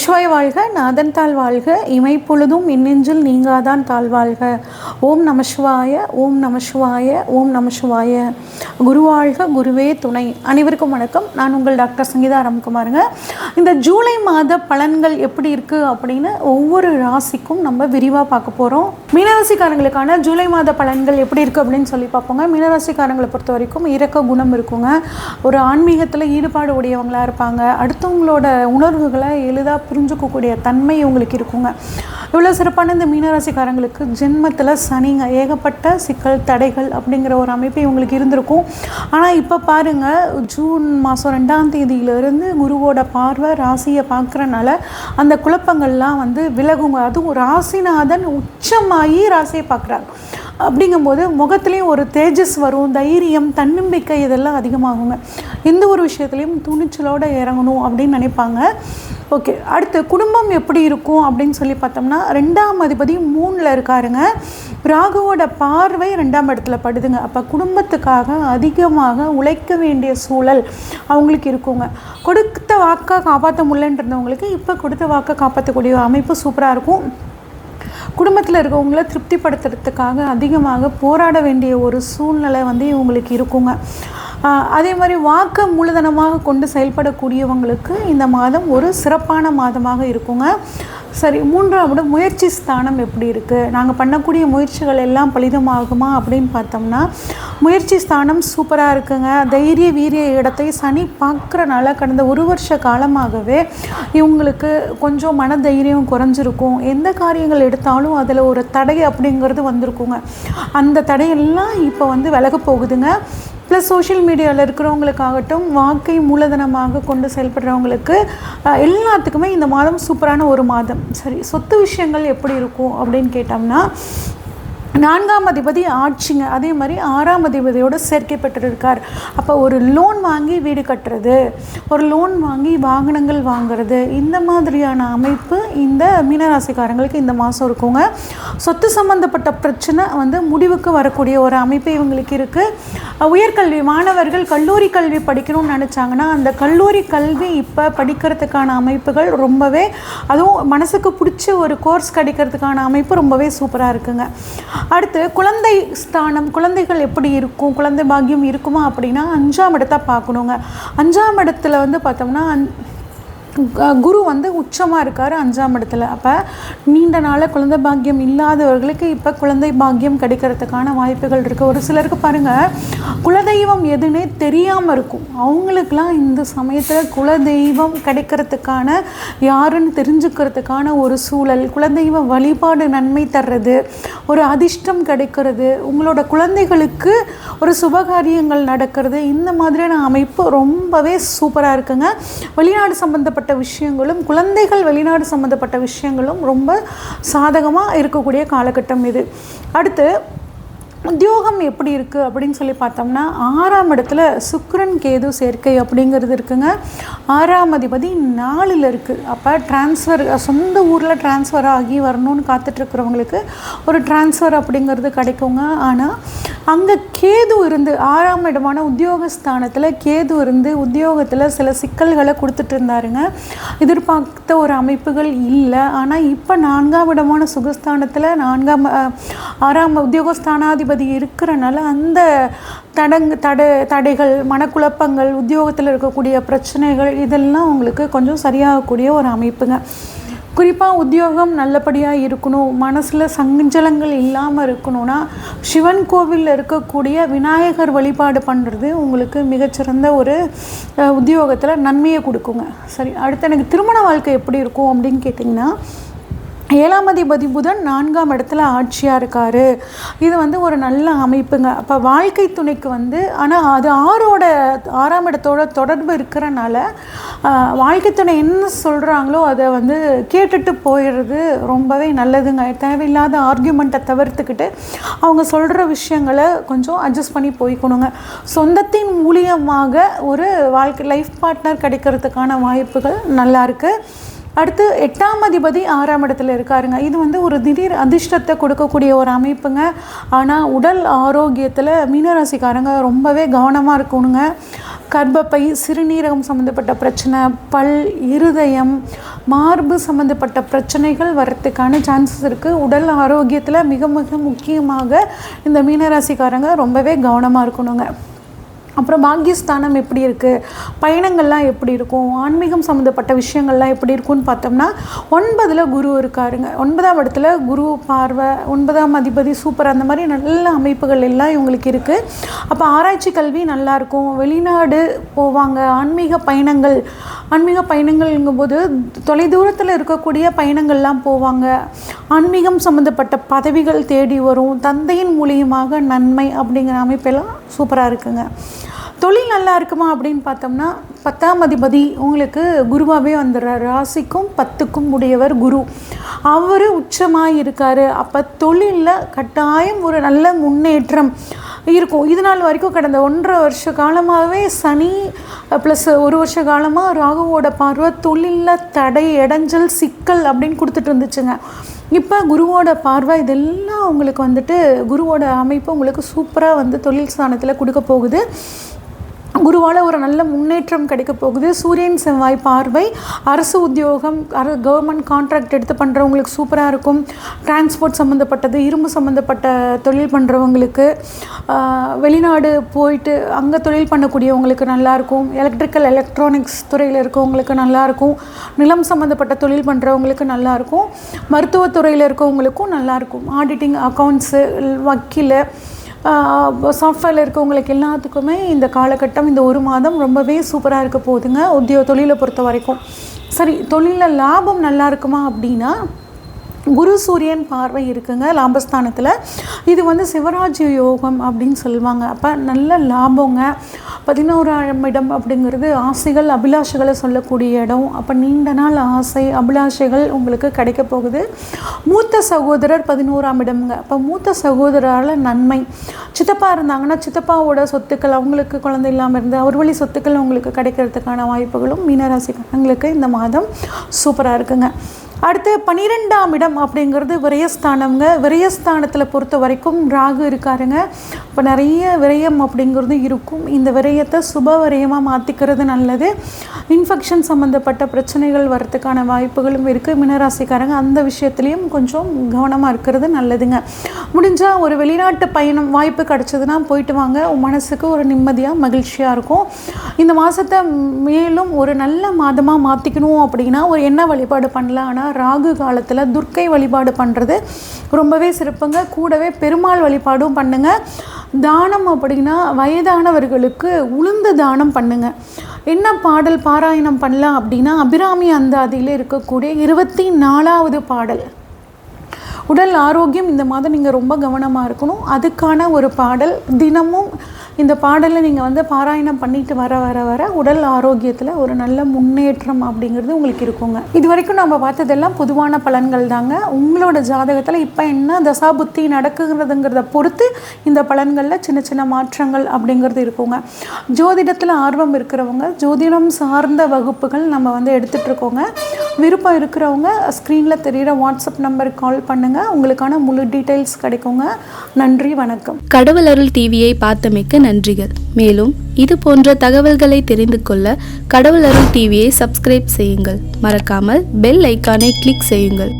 நமச்சிவாய வாழ்க, நாதன் தாழ் வாழ்க, இமைப்பொழுதும் இன்னெஞ்சில் நீங்காதான் தாழ்வாழ்க. ஓம் நமசிவாய, ஓம் நமசிவாய, ஓம் நமசிவாய. குருவாழ்க, குருவே துணை. அனைவருக்கும் வணக்கம். நான் உங்கள் டாக்டர் சங்கீதா ராம்குமாருங்க. இந்த ஜூலை மாத பலன்கள் எப்படி இருக்குது அப்படின்னு ஒவ்வொரு ராசிக்கும் நம்ம விரிவாக பார்க்க போகிறோம். மீனராசிக்காரங்களுக்கான ஜூலை மாத பலன்கள் எப்படி இருக்குது அப்படின்னு சொல்லி பார்ப்போங்க. மீனராசிக்காரங்களை பொறுத்த வரைக்கும் இரக்க குணம் இருக்குங்க. ஒரு ஆன்மீகத்தில் ஈடுபாடு உடையவங்களாக இருப்பாங்க. அடுத்தவங்களோட உணர்வுகளை எளிதாக புரிஞ்சுக்கக்கூடிய தன்மை உங்களுக்கு இருக்குங்க. இவ்வளோ சிறப்பான இந்த மீனராசிக்காரங்களுக்கு ஜென்மத்தில் சனிங்க ஏகப்பட்ட சிக்கல் தடைகள் அப்படிங்கிற ஒரு அமைப்பு இவங்களுக்கு இருந்திருக்கும். ஆனால் இப்போ பாருங்கள், ஜூன் மாதம் 2ஆம் தேதியிலிருந்து குருவோட பார்வை ராசியை பார்க்குறனால அந்த குழப்பங்கள்லாம் விலகுங்க. அதுவும் ராசிநாதன் உச்சமாகி ராசியை பார்க்குறாரு அப்படிங்கும்போது முகத்துலேயும் ஒரு தேஜஸ் வரும், தைரியம், தன்னம்பிக்கை இதெல்லாம் அதிகமாகுங்க. எந்த ஒரு விஷயத்துலையும் துணிச்சலோடு இறங்கணும் அப்படின்னு நினைப்பாங்க. ஓகே, அடுத்து குடும்பம் எப்படி இருக்கும் அப்படின்னு சொல்லி பார்த்தோம்னா, 2ஆம் அதிபதி 3ல் இருக்காருங்க. ராகுவோட பார்வை 2ஆம் இடத்துல படுதுங்க. அப்போ குடும்பத்துக்காக அதிகமாக உழைக்க வேண்டிய சூழல் அவங்களுக்கு இருக்குங்க. கொடுத்த வாக்கை காப்பாற்ற முடியலன்றவங்களுக்கு இப்போ கொடுத்த வாக்கை காப்பாற்றக்கூடிய அமைப்பு சூப்பராக இருக்கும். குடும்பத்தில் இருக்கவங்கள திருப்திப்படுத்துறதுக்காக அதிகமாக போராட வேண்டிய ஒரு சூழ்நிலை இவங்களுக்கு இருக்குங்க. அதே மாதிரி வாக்கை மூலதனமாக கொண்டு செயல்படக்கூடியவங்களுக்கு இந்த மாதம் ஒரு சிறப்பான மாதமாக இருக்குங்க. சரி, 3ஆவது முயற்சி ஸ்தானம் எப்படி இருக்குது, நாங்கள் பண்ணக்கூடிய முயற்சிகள் எல்லாம் பலிதமாகுமா அப்படின்னு பார்த்தோம்னா, முயற்சி ஸ்தானம் சூப்பராக இருக்குங்க. தைரிய வீரிய இடத்தை சனி பார்க்குறனால கடந்த 1 வருஷ காலமாகவே இவங்களுக்கு கொஞ்சம் மன தைரியம் குறைஞ்சிருக்கும். எந்த காரியங்கள் எடுத்தாலும் அதில் ஒரு தடை அப்படிங்கிறது வந்திருக்குங்க. அந்த தடையெல்லாம் இப்போ விலக போகுதுங்க. ப்ளஸ் சோஷியல் மீடியாவில் இருக்கிறவங்களுக்காகட்டும், வாக்கை மூலதனமாக கொண்டு செயல்படுறவங்களுக்கு எல்லாத்துக்குமே இந்த மாதம் சூப்பரான ஒரு மாதம். சரி, சொத்து விஷயங்கள் எப்படி இருக்கும் அப்படின்னு கேட்டோம்னா, 4ஆம் அதிபதி ஆட்சிங்க. அதே மாதிரி 6ஆம் அதிபதியோடு சேர்க்கை பெற்றிருக்கார். அப்போ ஒரு லோன் வாங்கி வீடு கட்டுறது, ஒரு லோன் வாங்கி வாகனங்கள் வாங்கிறது, இந்த மாதிரியான அமைப்பு இந்த மீனராசிக்காரங்களுக்கு இந்த மாதம் இருக்குங்க. சொத்து சம்மந்தப்பட்ட பிரச்சனை முடிவுக்கு வரக்கூடிய ஒரு அமைப்பு இவங்களுக்கு இருக்குது. உயர்கல்வி மாணவர்கள் கல்லூரி கல்வி படிக்கணும்னு நினச்சாங்கன்னா அந்த கல்லூரி கல்வி இப்போ படிக்கிறதுக்கான அமைப்புகள் ரொம்பவே, அதுவும் மனசுக்கு பிடிச்ச ஒரு கோர்ஸ் கிடைக்கிறதுக்கான அமைப்பு ரொம்பவே சூப்பராக இருக்குங்க. அடுத்து குழந்தை ஸ்தானம், குழந்தைகள் எப்படி இருக்கும், குழந்தை பாக்கியம் இருக்குமா அப்படின்னா 5ஆம் இடத்தை பார்க்கணுங்க. 5ஆம் இடத்துல பார்த்தோம்னா குரு உச்சமாக இருக்கார் 5ஆம் இடத்துல. அப்போ நீண்ட நாள் குழந்தை பாக்கியம் இல்லாதவர்களுக்கு இப்போ குழந்தை பாக்கியம் கிடைக்கிறதுக்கான வாய்ப்புகள் இருக்குது. ஒரு சிலருக்கு பாருங்கள், குலதெய்வம் எதுன்னே தெரியாமல் இருக்கும். அவங்களுக்கெல்லாம் இந்த சமயத்தில் குலதெய்வம் கிடைக்கிறதுக்கான, யாருன்னு தெரிஞ்சுக்கிறதுக்கான ஒரு சூழல், குலதெய்வ வழிபாடு நன்மை தர்றது, ஒரு அதிர்ஷ்டம் கிடைக்கிறது, உங்களோட குழந்தைகளுக்கு ஒரு சுபகாரியங்கள் நடக்கிறது, இந்த மாதிரியான அமைப்பு ரொம்பவே சூப்பராக இருக்குங்க. வெளிநாடு சம்பந்தப்பட்ட விஷயங்களும், குழந்தைகள் வெளிநாடு சம்பந்தப்பட்ட விஷயங்களும் ரொம்ப சாதகமாக இருக்கக்கூடிய காலகட்டம் இது. அடுத்து உத்தியோகம் எப்படி இருக்குது அப்படின்னு சொல்லி பார்த்தோம்னா, 6ஆம் இடத்துல சுக்கிரன் கேது சேர்க்கை அப்படிங்கிறது இருக்குங்க. 6ஆம் அதிபதி 4ல் இருக்குது. அப்போ டிரான்ஸ்ஃபர், சொந்த ஊரில் டிரான்ஸ்ஃபர் ஆகி வரணும்னு காத்துட்ருக்கிறவங்களுக்கு ஒரு டிரான்ஸ்ஃபர் அப்படிங்கிறது கிடைக்குங்க. ஆனால் அங்கே கேது இருந்து, 6ஆம் இடமான உத்தியோகஸ்தானத்தில் கேது இருந்து உத்தியோகத்தில் சில சிக்கல்களை கொடுத்துட்டு இருந்தாருங்க. எதிர்பார்த்த ஒரு அமைப்புகள் இல்லை. ஆனால் இப்போ 4ஆம் இடமான சுகஸ்தானத்தில் 6ஆம் உத்தியோகஸ்தானாதிபதி இருக்கிறனால அந்த தடைகள், மனக்குழப்பங்கள், உத்தியோகத்தில் இருக்கக்கூடிய பிரச்சனைகள் இதெல்லாம் உங்களுக்கு கொஞ்சம் சரியாகக்கூடிய ஒரு அமைப்புங்க. குறிப்பாக உத்தியோகம் நல்லபடியாக இருக்கணும், மனசில் சஞ்சலங்கள் இல்லாமல் இருக்கணும்னா சிவன் கோவிலில் இருக்கக்கூடிய விநாயகர் வழிபாடு பண்ணுறது உங்களுக்கு மிகச்சிறந்த ஒரு உத்தியோகத்தில் நன்மையை கொடுக்குங்க. சரி, அடுத்து எனக்கு திருமண வாழ்க்கை எப்படி இருக்கும் அப்படின்னு கேட்டிங்கன்னா, 7ஆம் அதிபதி புதன் 4ஆம் இடத்துல ஆட்சியாக இருக்கார். இது ஒரு நல்ல அமைப்புங்க. அப்போ வாழ்க்கை துணைக்கு ஆனால் அது 6ஆம் இடத்தோட தொடர்பு இருக்கிறனால வாழ்க்கை துணை என்ன சொல்கிறாங்களோ அதை கேட்டுட்டு போயிடுறது ரொம்பவே நல்லதுங்க. தேவையில்லாத ஆர்கியூமெண்ட்டை தவிர்த்துக்கிட்டு அவங்க சொல்கிற விஷயங்களை கொஞ்சம் அட்ஜஸ்ட் பண்ணி போய்க்கணுங்க. சொந்தத்தின் மூலியமாக ஒரு லைஃப் பார்ட்னர் கிடைக்கிறதுக்கான வாய்ப்புகள் நல்லாயிருக்கு. அடுத்து 8ஆம் அதிபதி 6ஆம் இடத்துல இருக்காருங்க. இது ஒரு திடீர் அதிர்ஷ்டத்தை கொடுக்கக்கூடிய ஒரு அமைப்புங்க. ஆனால் உடல் ஆரோக்கியத்தில் மீனராசிக்காரங்க ரொம்பவே கவனமாக இருக்கணுங்க. கர்ப்பப்பை, சிறுநீரகம் சம்மந்தப்பட்ட பிரச்சனை, பல், இருதயம், மார்பு சம்மந்தப்பட்ட பிரச்சனைகள் வரத்துக்கான சான்சஸ் இருக்குது. உடல் ஆரோக்கியத்தில் மிக மிக முக்கியமாக இந்த மீனராசிக்காரங்க ரொம்பவே கவனமாக இருக்கணுங்க. அப்புறம் பாக்கியஸ்தானம் எப்படி இருக்குது, பயணங்கள்லாம் எப்படி இருக்கும், ஆன்மீகம் சம்மந்தப்பட்ட விஷயங்கள்லாம் எப்படி இருக்கும்னு பார்த்தோம்னா 9ல் குரு இருக்காருங்க. 9ஆம் இடத்துல குரு பார்வை, 9ஆம் அதிபதி சூப்பர், அந்த மாதிரி நல்ல அமைப்புகள் எல்லாம் இவங்களுக்கு இருக்குது. அப்போ ஆராய்ச்சி கல்வி நல்லாயிருக்கும், வெளிநாடு போவாங்க, ஆன்மீக பயணங்கள்ங்கும்போது தொலைதூரத்தில் இருக்கக்கூடிய பயணங்கள்லாம் போவாங்க, ஆன்மீகம் சம்மந்தப்பட்ட பதவிகள் தேடி வரும், தந்தையின் மூலியமாக நன்மை அப்படிங்கிற அமைப்பெல்லாம் சூப்பராக இருக்குங்க. தொழில் நல்லா இருக்குமா அப்படின்னு பார்த்தோம்னா 10ஆம் அதிபதி உங்களுக்கு குருவாகவே வந்துடுறார். ராசிக்கும் 10க்கும் உடையவர் குரு, அவர் உச்சமாக இருக்கார். அப்போ தொழிலில் கட்டாயம் ஒரு நல்ல முன்னேற்றம் இருக்கும். இது நாள் வரைக்கும் கடந்த 1.5 வருஷ காலமாகவே சனி ப்ளஸ் 1 வருஷ காலமாக ராகுவோட பார்வை தொழிலில் தடை, இடைஞ்சல், சிக்கல் அப்படின்னு கொடுத்துட்டு இருந்துச்சுங்க. இப்போ குருவோட பார்வை இதெல்லாம் உங்களுக்கு வந்துட்டு குருவோட அமைப்பு உங்களுக்கு சூப்பராக வந்து தொழில் ஸ்தானத்தில் கொடுக்க போகுது. குருவால் ஒரு நல்ல முன்னேற்றம் கிடைக்க போகுது. சூரியன் செவ்வாய் பார்வை அரசு உத்தியோகம், கவர்மெண்ட் கான்ட்ராக்ட் எடுத்து பண்ணுறவங்களுக்கு சூப்பராக இருக்கும். டிரான்ஸ்போர்ட் சம்மந்தப்பட்டது, இரும்பு சம்மந்தப்பட்ட தொழில் பண்ணுறவங்களுக்கு, வெளிநாடு போயிட்டு அங்கே தொழில் பண்ணக்கூடியவங்களுக்கு நல்லாயிருக்கும். எலக்ட்ரிக்கல் எலக்ட்ரானிக்ஸ் துறையில் இருக்கவங்களுக்கு நல்லாயிருக்கும். நிலம் சம்மந்தப்பட்ட தொழில் பண்ணுறவங்களுக்கு நல்லாயிருக்கும். மருத்துவத்துறையில் இருக்கவங்களுக்கும் நல்லாயிருக்கும். ஆடிட்டிங், அக்கௌண்ட்ஸு, வக்கீல், சாஃப்ட்வேரில் இருக்கவங்களுக்கு எல்லாத்துக்குமே இந்த காலகட்டம், இந்த 1 மாதம் ரொம்பவே சூப்பராக இருக்க போகுதுங்க. தொழிலை பொறுத்த வரைக்கும். சரி, தொழிலில் லாபம் நல்லா இருக்குமா அப்படின்னா குரு சூரியன் பார்வை இருக்குங்க லாபஸ்தானத்தில். இது வந்து சிவராஜ்ய யோகம் அப்படின்னு சொல்லுவாங்க. அப்போ நல்ல லாபங்க. 11ஆம் இடம் அப்படிங்கிறது ஆசைகள், அபிலாஷைகளை சொல்லக்கூடிய இடம். அப்போ நீண்ட நாள் ஆசை, அபிலாஷைகள் உங்களுக்கு கிடைக்க போகுது. மூத்த சகோதரர் 11ஆம் இடம்ங்க. அப்போ மூத்த சகோதரால் நன்மை. சித்தப்பா இருந்தாங்கன்னா சித்தப்பாவோட சொத்துக்கள், அவங்களுக்கு குழந்தை இல்லாமல் இருந்து அவர் வழி சொத்துக்கள் உங்களுக்கு கிடைக்கிறதுக்கான வாய்ப்புகளும் மீனராசிக்காரங்களுக்கு இந்த மாதம் சூப்பராக இருக்குங்க. அடுத்து 12ஆம் இடம் அப்படிங்கிறது விரயஸ்தானம்ங்க. விரயஸ்தானத்தில் பொறுத்த வரைக்கும் ராகு இருக்காருங்க. இப்போ நிறைய விரயம் அப்படிங்கிறது இருக்கும். இந்த விரயத்தை சுப விரயமாக மாற்றிக்கிறது நல்லது. இன்ஃபெக்ஷன் சம்மந்தப்பட்ட பிரச்சனைகள் வரத்துக்கான வாய்ப்புகளும் இருக்குது. மீனராசிக்காரங்க அந்த விஷயத்துலேயும் கொஞ்சம் கவனமாக இருக்கிறது நல்லதுங்க. முடிஞ்சால் ஒரு வெளிநாட்டு பயணம் வாய்ப்பு கிடச்சதுன்னா போயிட்டு வாங்க. மனசுக்கு ஒரு நிம்மதியாக மகிழ்ச்சியாக இருக்கும். இந்த மாதத்தை மேலும் ஒரு நல்ல மாதமாக மாற்றிக்கணும் அப்படின்னா ஒரு என்ன வழிபாடு பண்ணலாம்? ஆனால் ராகு காலத்தில் துர்க்கை வழிபாடு பண்ணுறது ரொம்பவே சிறப்புங்க. கூடவே பெருமாள் வழிபாடும் பண்ணுங்க. தானம் அப்படின்னா வயதானவர்களுக்கு உளுந்து தானம் பண்ணுங்க. என்ன பாடல் பாராயணம் பண்ணலாம் அப்படின்னா அபிராமி அந்தாதியில் இருக்கக்கூடிய 24வது பாடல். உடல் ஆரோக்கியம் இந்த மாதம் நீங்கள் ரொம்ப கவனமாக இருக்கணும். அதுக்கான ஒரு பாடல் தினமும் இந்த பாடலை நீங்கள் வந்து பாராயணம் பண்ணிட்டு வர உடல் ஆரோக்கியத்தில் ஒரு நல்ல முன்னேற்றம் அப்படிங்கிறது உங்களுக்கு இருக்குங்க. இது வரைக்கும் நம்ம பார்த்ததெல்லாம் பொதுவான பலன்கள் தாங்க. உங்களோட ஜாதகத்தில் இப்போ என்ன தசாபுத்தி நடக்குங்கிறதுங்கிறத பொறுத்து இந்த பலன்களில் சின்ன சின்ன மாற்றங்கள் அப்படிங்கிறது இருக்குங்க. ஜோதிடத்தில் ஆர்வம் இருக்கிறவங்க ஜோதிடம் சார்ந்த வகுப்புகள் நம்ம வந்து எடுத்துகிட்ருக்கோங்க. விருப்பம் இருக்கிறவங்க ஸ்க்ரீனில் தெரிகிற வாட்ஸ்அப் நம்பருக்கு கால் பண்ணுங்கள். உங்களுக்கான முழு டீட்டெயில்ஸ் கிடைக்குங்க. நன்றி, வணக்கம். கடவுள் அருள் டிவியை பார்த்தமைக்கு நன்றிகள். மேலும் இது போன்ற தகவல்களை தெரிந்து கொள்ள கடவுள் அருள் டிவியை சப்ஸ்கிரைப் செய்யுங்கள். மறக்காமல் பெல் ஐக்கானை கிளிக் செய்யுங்கள்.